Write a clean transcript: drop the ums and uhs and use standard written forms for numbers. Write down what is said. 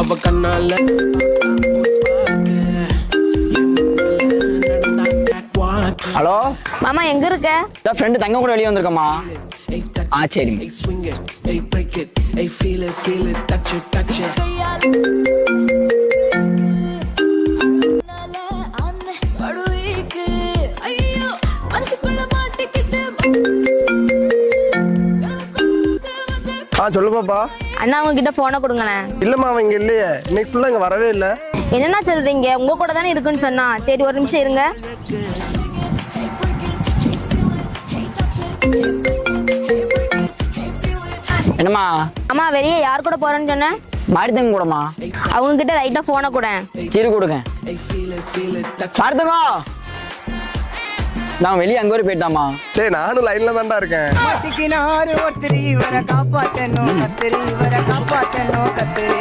அவ கண்ணால ஹலோ மாமா எங்க இருக்க? ஃப்ரெண்டு தங்க கூட வெளியே வந்திருக்கம்மா. ஆ சரி. சொல்லு பாப்பா. அண்ணா உங்ககிட்ட போனை கொடுங்கண்ணே. இல்லம்மா அவன் இங்க இல்லையே, இன்னைக்கு ஃபுல்லா இங்க வரவே இல்லை. என்னண்ணா சொல்றீங்க? உங்க கூட தானே இருக்குன்னு சொன்னா. சரி ஒரு நிமிஷம் இருங்க. என்னம்மா? அம்மா வெளியே யார் கூட போறேன்னு சொன்ன? மாரித்தங்க கூடமா. அவங்க கிட்ட லைட்டா போனை கூட. சரி கொடுங்க. மாரித்தங்க நான் வெளியே அங்க வரை போயிட்டாமா. டேய் நானும் லைன்ல தான்டா இருக்கேன். ஒருத்தரி இவரை காப்பாத்தணும், கத்திரி இவரை காப்பாத்தணும், கத்திரி